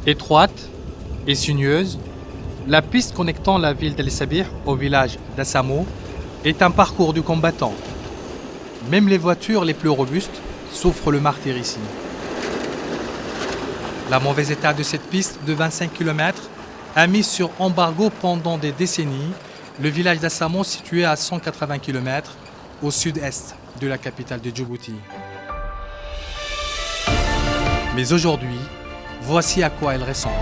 Étroite et sinueuse, la piste connectant la ville d'El Sabih au village d'Assamo est un parcours du combattant. Même les voitures les plus robustes souffrent le martyre ici. La mauvais état de cette piste de 25 km a mis sur embargo pendant des décennies le village d'Assamo situé à 180 km au sud-est de la capitale de Djibouti. Mais aujourd'hui, voici à quoi elle ressemble.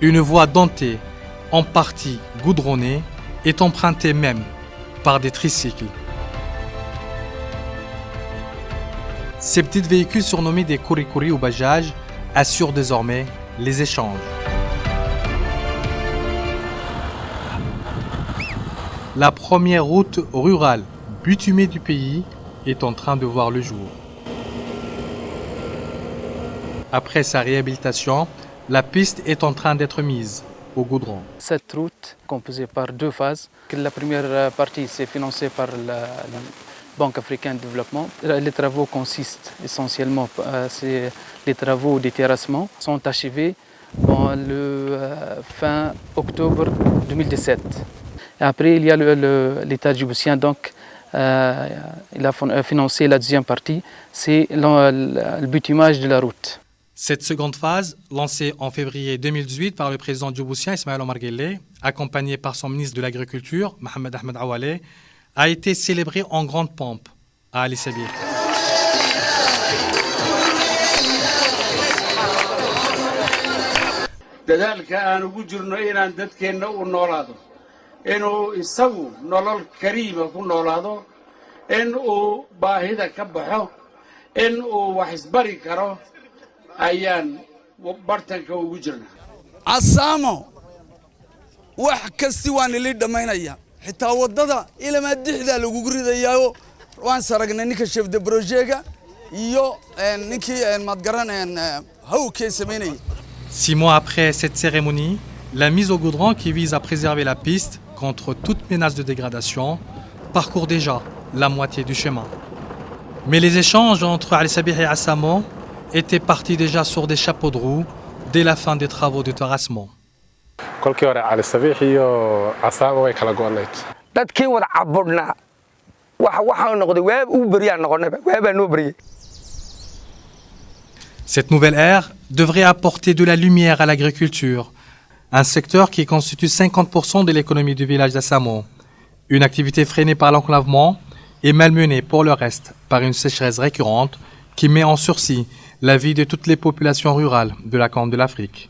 Une voie dentée, en partie goudronnée, est empruntée même par des tricycles. Ces petits véhicules surnommés des kouri-kouri ou bajaj assurent désormais les échanges. La première route rurale bitumée du pays est en train de voir le jour. Après sa réhabilitation, la piste est en train d'être mise au goudron. Cette route, composée par deux phases, la première partie c'est financée par la Banque africaine de développement. Les travaux consistent essentiellement, c'est les travaux de terrassement, sont achevés le fin octobre 2017. Et après, il y a l'État djiboutien, donc il a financé la deuxième partie, c'est le bitumage de la route. Cette seconde phase, lancée en février 2018 par le président djiboutien Ismaël Omar Guelleh, accompagné par son ministre de l'Agriculture, Mohamed Ahmed Awaleh, a été célébrée en grande pompe à El Sabih. dadaalka aan ugu jirno inaan dadkeenna u noolaado inuu isagu nolol kariima ku noolaado inuu baahida ka baxo inuu wax isbari karo ayaan bartanka ugu jirna. Asamo wax kasti waan ili dhamaynaya xitaa wadada ilaa dixda lagu ridayo waan saragnay ninka chef de projet-ga iyo ninkii madgaran hawkee sameynay. 6 mois après cette cérémonie, la mise au goudron qui vise à préserver la piste contre toute menace de dégradation parcourt déjà la moitié du chemin. Mais les échanges entre El Sabih et Assamo étaient partis déjà sur des chapeaux de roue dès la fin des travaux de terrassement. kolkii hore El Sabih iyo Assamo way kala go'nayd dadkii wada cabudna waxa noqday weeb u bariyaa noqonay weeba noo bariyay. Cette nouvelle ère devrait apporter de la lumière à l'agriculture, un secteur qui constitue 50% de l'économie du village d'Assamo. Une activité freinée par l'enclavement et malmenée pour le reste par une sécheresse récurrente qui met en sursis la vie de toutes les populations rurales de la Corne de l'Afrique.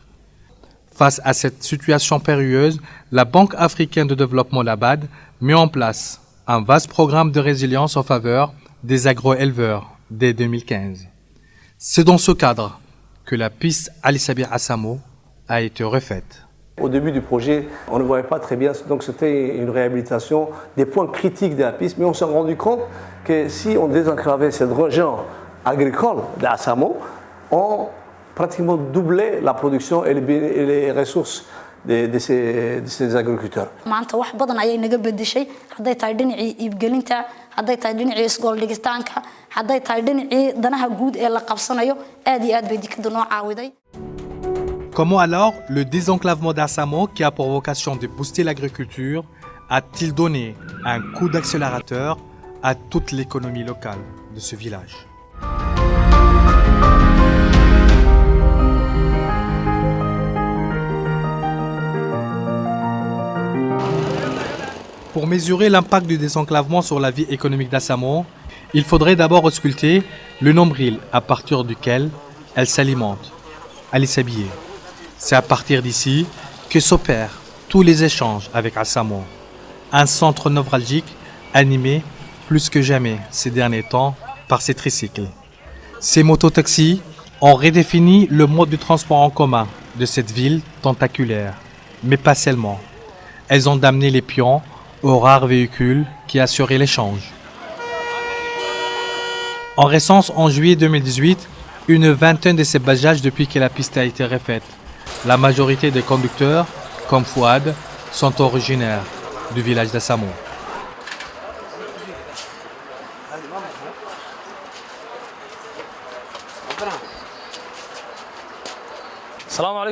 Face à cette situation périlleuse, la Banque africaine de développement, la BAD, met en place un vaste programme de résilience en faveur des agro-éleveurs dès 2015. C'est dans ce cadre que la piste El Sabih Assamo a été refaite. Au début du projet, on ne voyait pas très bien, donc c'était une réhabilitation des points critiques de la piste, mais on s'est rendu compte que si on désenclavait cette région agricole d'Assamo, on pratiquement doublait la production et les ressources de ces agriculteurs. maanta wax badan ayay naga bedeshay haday tahay dhinacii iibgelinta haday tahay dhinacii isgool dhigistaanka haday tahay dhinacii danaha guud ee la qabsanayo aad iyo aad bay dikadu noo caawiday. Comment alors le désenclavement d'Assamo, qui a pour vocation de booster l'agriculture, a-t-il donné un coup d'accélérateur à toute l'économie locale de ce village? Pour mesurer l'impact du désenclavement sur la vie économique d'Assamo, il faudrait d'abord ausculter le nombril à partir duquel elle s'alimente, El Sabih. C'est à partir d'ici que s'opèrent tous les échanges avec Assamo, un centre névralgique animé plus que jamais ces derniers temps par ces tricycles. Ces mototaxis ont redéfini le mode de transport en commun de cette ville tentaculaire, mais pas seulement. Elles ont damné les pions aux rares véhicules qui assuraient l'échange. En récence, en juillet 2018, une vingtaine de ces bajages depuis que la piste a été refaite. La majorité des conducteurs, comme Fouad, sont originaires du village d'Assamo.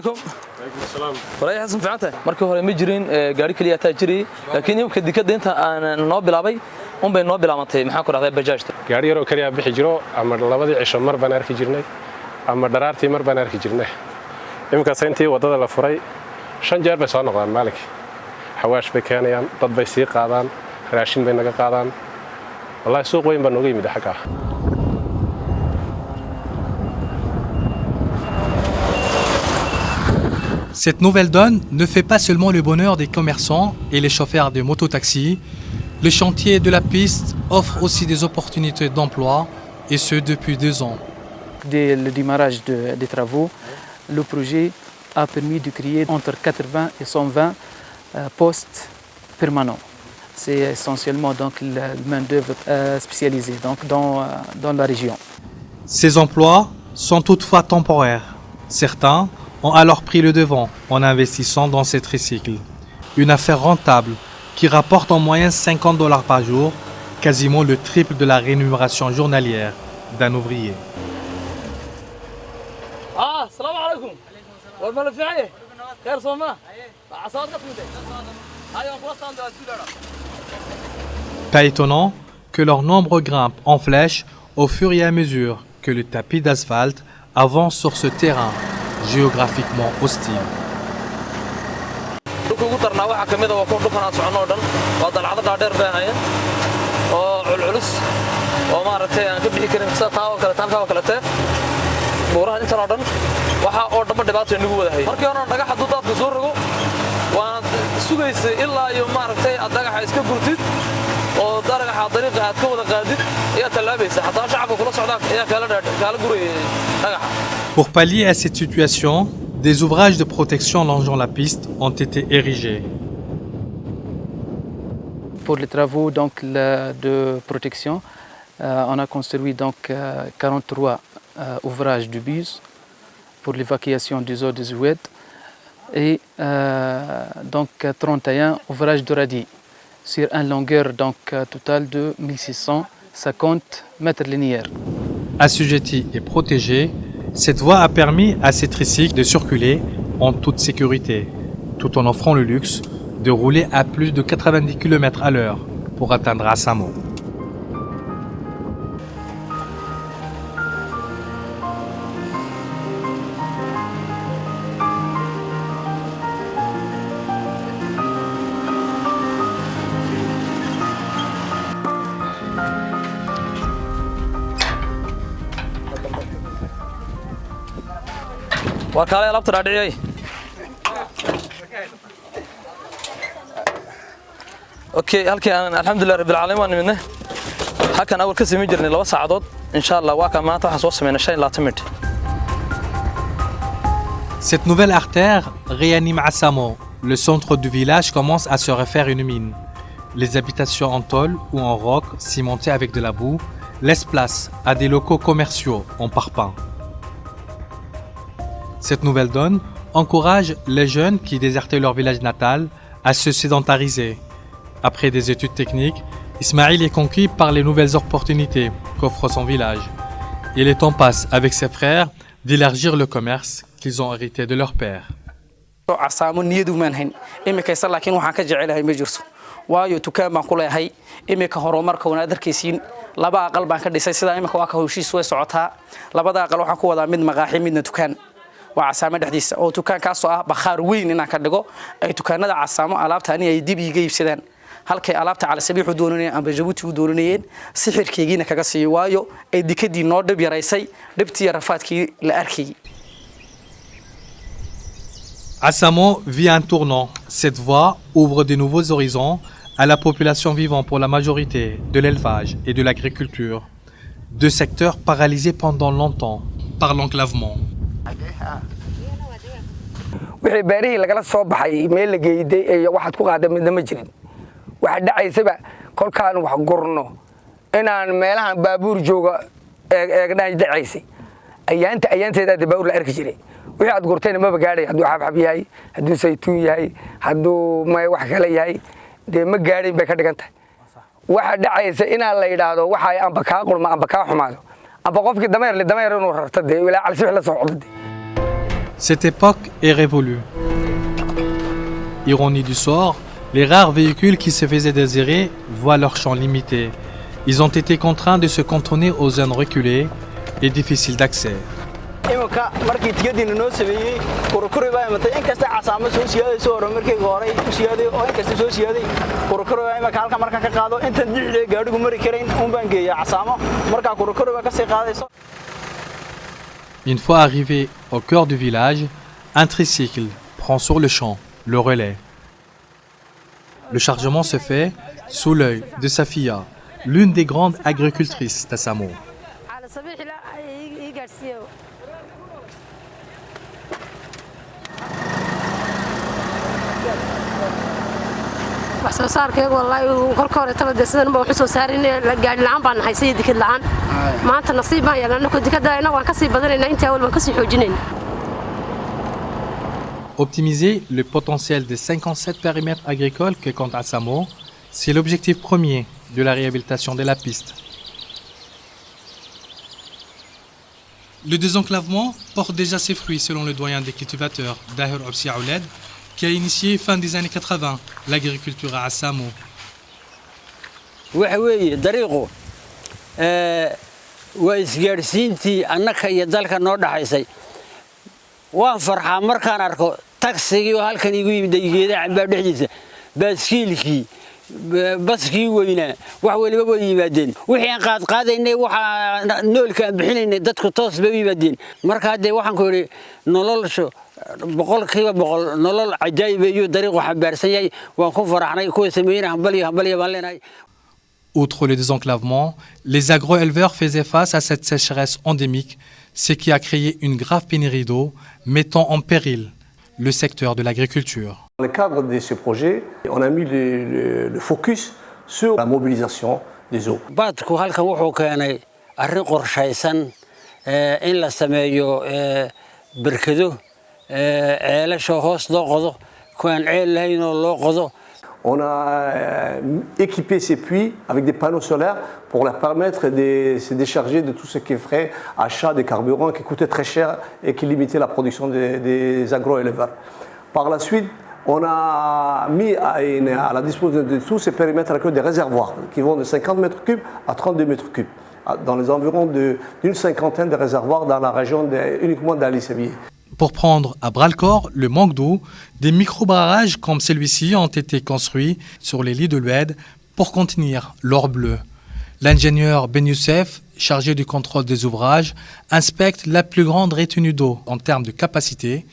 عليكم. السلام. ولا حسن فعنته. markii hore ma jirin gaari kaliya taa jiray laakiin imka dikada inta aan noo bilaabay bay noo bilaabantay maxaa ku raacday bajaajta. gaari yar oo kaliya bixi jiro ama labadii cisho mar baan arki jirnay ama dharaartii mar baan arki jirnay. imka sayntii wadada la furay 5 jeer bay soo noqdaan maalinkii. xawaash bay keenayaan dad bay sii qaadaan raashin bay naga qaadaan. wallahi suuq weyn baan uga yimid xagga. Cette nouvelle donne ne fait pas seulement le bonheur des commerçants et les chauffeurs de mototaxis. Le chantier de la piste offre aussi des opportunités d'emploi, et ce depuis 2 ans. Dès le démarrage des travaux, le projet a permis de créer entre 80 et 120 postes permanents. C'est essentiellement donc la main-d'œuvre spécialisée donc dans la région. Ces emplois sont toutefois temporaires. Certains ont alors pris le devant en investissant dans ces tricycles. Une affaire rentable qui rapporte en moyenne $50 par jour, quasiment le triple de la rémunération journalière d'un ouvrier. السلام عليكم. والله فيعي. خير صوما. Pas étonnant que leur nombre grimpe en flèche au fur et à mesure que le tapis d'asphalte avance sur ce terrain géographiquement hostile. buuraha inta oo dhan waxa oo dhanba dhibaato inagu wadahay markii hore dhagaxa dudaadka soo rogo waan sugaysay ilaa iyo maaragtay dhagaxa iska gurtid oo daraga dariiqa aad ka wada qaadid ayaa talaabaysa hatta shacabka kula socdaan ayaa kala gurayay dhagaxa. Pour pallier à cette situation, des ouvrages de protection longeant la piste ont été érigés. Pour les travaux donc de protection, on a construit donc 43 ouvrages de bus pour l'évacuation des eaux des oueds et donc 31 ouvrages de radis sur une longueur donc totale de 1650 mètres linéaires. Assujettis et protégés, cette voie a permis à ces tricycles de circuler en toute sécurité, tout en offrant le luxe de rouler à plus de 90 km à l'heure pour atteindre Asamo. وكالة لابد رادعي. أوكي هالكي أنا الحمد لله رب العالمين منه. هكذا أول كسر ميجرني لو ساعدت إن شاء الله واقع ما تحس وصل من الشيء لا تمت. Cette nouvelle artère réanime Asamo. Le centre du village commence à se refaire une mine. Les habitations en tôle ou en roc cimentées avec de la boue laissent place à des locaux commerciaux en parpaing. Cette nouvelle donne encourage les jeunes qui désertaient leur village natal à se sédentariser. Après des études techniques, Ismail est conquis par les nouvelles opportunités qu'offre son village. Et le temps passe avec ses frères d'élargir le commerce qu'ils ont hérité de leur père. waayo tukaan baan ku leeyahay imika horumarka wanaadarkiisiin laba aqal baan ka dhisay sida imika waa ka hawshiis way socotaa labada aqal waxaan ku wadaa mid maqaaxi midna tukaan waa casaamo dhexdiisa oo tukaankaas oo ah bakhaar weyn inaan ka dhigo ay tukaanada casaamo alaabtaani ay dib iiga iibsadaan halkay alaabta cali sabiixu doonanayeen amba jabuuti u doonanayeen sixirkeegiina kaga siiyo waayo ay dikadii noo dhib yaraysay dhibtii rafaadkii la arkayay. Asamo vit un tournant. Cette voie ouvre de nouveaux horizons à la population vivant pour la majorité de l'élevage et de l'agriculture. Deux secteurs paralysés pendant longtemps par l'enclavement. wixii beerihii lagala soo baxay meel la geeyday ee waxaad ku qaaday midna ma jirin waxa dhacaysaba kolkaan wax gurno inaan meelahan baabuur jooga eegnaan dhacaysay ayaanteeda baabuur la arki jiray wixii aad gurtayna ma gaadhay hadduu xabxab yahay hadduu saytuun yahay hadduu may wax kale yahay dee ma gaadhin bay ka dhigan tahay waxa dhacaysa inaan la yidhaahdo waxa amba kaa qulma amba kaa xumaado amba qofkii dameer inuu rarto dee ilaa calsix la soo codday. Cette époque est révolue. Ironie du sort, les rares véhicules qui se faisaient désirer voient leur champ limité. Ils ont été contraints de se cantonner aux zones reculées et difficiles d'accès. Une fois arrivé au cœur du village, un tricycle prend sur le champ le relais. Le chargement se fait sous l'œil de Safia, l'une des grandes agricultrices d'Assamo. wax soo saarkeegu wallahi kolka hore tabada sidan baa wax soo saarin gaari la'aan baan hayay dikad la'aan maanta nasiib baan yeelana ku dikadayna waan ka sii badanayna inta awal waan ka sii xoojinayna. Optimiser le potentiel des 57 périmètres agricoles que compte Assamo, c'est l'objectif premier de la réhabilitation de la piste. Le désenclavement porte déjà ses fruits selon le doyen des cultivateurs, Dahir Obsi Aouled, qui a initié fin des années 80 l'agriculture à Assamo. وحوي طريقه وإسقارسينتي أنك يدلك نور حيسي وانفرحا مركان أركو تاكسي وهالكن يقول بدي عباد حديثة بسكيلكي بسكي وينا وحولي بوي بدين وحين قاد إني وح نول كان بحين إني دتك توس بوي بدين مركا دي وحن كوري نلول شو بقول كيف بقول نلول عجيب يو طريق وحبارسي وانكون فرحنا كوي سمينا همبلي بالنا. Outre le désenclavement, les agro-éleveurs faisaient face à cette sécheresse endémique, ce qui a créé une grave pénurie d'eau, mettant en péril le secteur de l'agriculture. Dans le cadre de ce projet, on a mis le focus sur la mobilisation des eaux. baadku halkan wuxuu keenay arrin qorshaysan in la sameeyo barkado ceelasha hoos loo qodo kuwan ceel lahayn oo loo qodo. On a équipé ces puits avec des panneaux solaires pour leur permettre de se décharger de tout ce qui est frais, achat de carburant qui coûtait très cher et qui limitait la production des agro-éleveurs. Par la suite, on a mis à la disposition de tous ces périmètres des réservoirs qui vont de 50 mètres cubes à 32 mètres cubes, dans les environs d'une cinquantaine de réservoirs dans la région uniquement d'Ali-Sébié. Pour prendre à bras-le-corps le manque d'eau, des micro-barrages comme celui-ci ont été construits sur les lits de l'Oued pour contenir l'or bleu. L'ingénieur Ben Youssef, chargé du contrôle des ouvrages, inspecte la plus grande retenue d'eau en termes de capacité.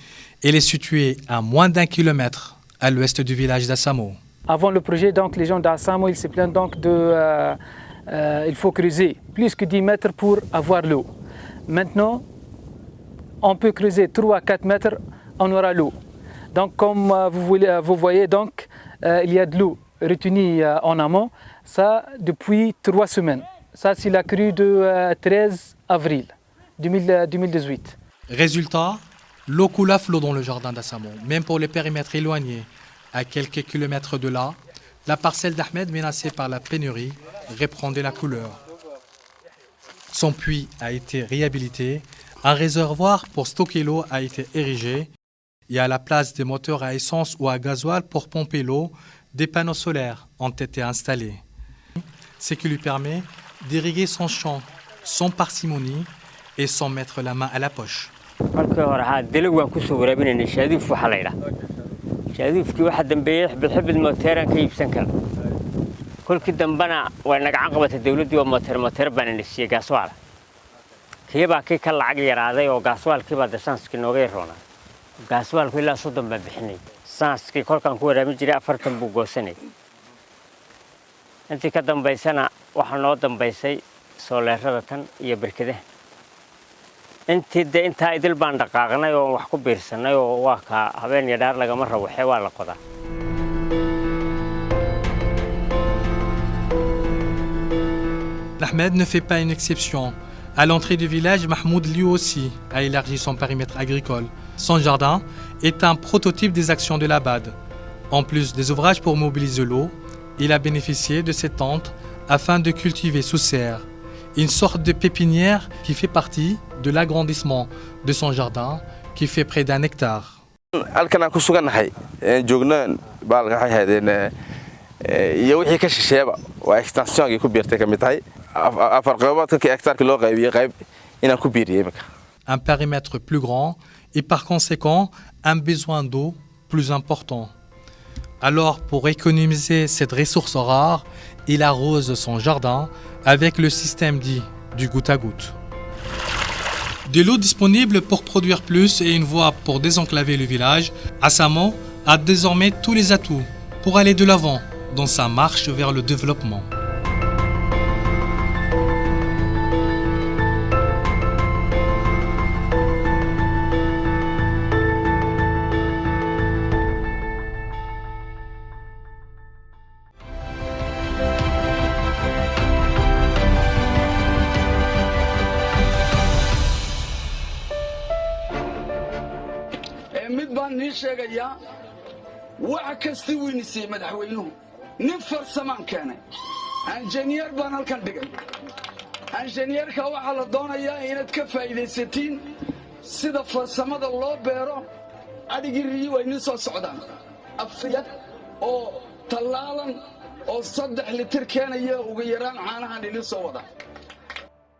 Elle est située à moins d'1 kilomètre à l'ouest du village d'Assamo. Avant le projet, donc, les gens d'Assamo, ils se plaignent donc il faut creuser plus que 10 mètres pour avoir l'eau. Maintenant, on peut creuser 3 à 4 mètres, on aura l'eau. Donc comme vous voyez, donc, il y a de l'eau retenue en amont, ça depuis 3 semaines. Ça c'est la crue de 13 avril 2018. Résultat, l'eau coule à flot dans le jardin d'Assamo, même pour les périmètres éloignés. À quelques kilomètres de là, la parcelle d'Ahmed menacée par la pénurie reprend de la couleur. Son puits a été réhabilité. Un réservoir pour stocker l'eau a été érigé et à la place des moteurs à essence ou à gasoil pour pomper l'eau, des panneaux solaires ont été installés. Ce qui lui permet d'irriguer son champ sans parcimonie et sans mettre la main à la poche. كيبا كي كل عقل يراضي وقاسوال كيبا دسانس كي نوغير رونا قاسوال كي لا صدم ببحني سانس كي كل كان كورا مجري أفرتن بوغوسني انتي كدن بيسانا وحنو دن بيسي سولير ردتن يبركده انتي دي انتا ايدل بان دقاقنا يو وحكو بيرسنا يو واكا هبين يدار لغا مرة وحيوالا قدا. L'Ahmed ne fait pas une exception. À l'entrée du village, Mahmoud lui aussi a élargi son périmètre agricole. Son jardin est un prototype des actions de l'Abad. En plus des ouvrages pour mobiliser l'eau, il a bénéficié de ces tentes afin de cultiver sous serre, une sorte de pépinière qui fait partie de l'agrandissement de son jardin qui fait près d'1 hectare. halkan aan ku sugannahay joognaan baalka waxay haydeen iyo wixii ka shisheeba waa extension ku biirtay kamid tahay afar qaybood ka hectare loo qaybiyay qayb inaan ku biiriyay imika. Un périmètre plus grand et par conséquent un besoin d'eau plus important. Alors pour économiser cette ressource rare, il arrose son jardin avec le système dit du goutte à goutte. De l'eau disponible pour produire plus et une voie pour désenclaver le village, Asamo a désormais tous les atouts pour aller de l'avant dans sa marche vers le développement. mid baan nii sheegayaa waxa kasta weynisay madaxweynuhu nin farsamaan keenay injineer baan halkan dhigay injineerka waxa la doonayaa inaad ka faa'iidaysatiin sida farsamada loo beero adigii way nin soo socdaan afiyad oo talaalan oo 3 litir keenaya ugu yaraan caanahan idin soo wada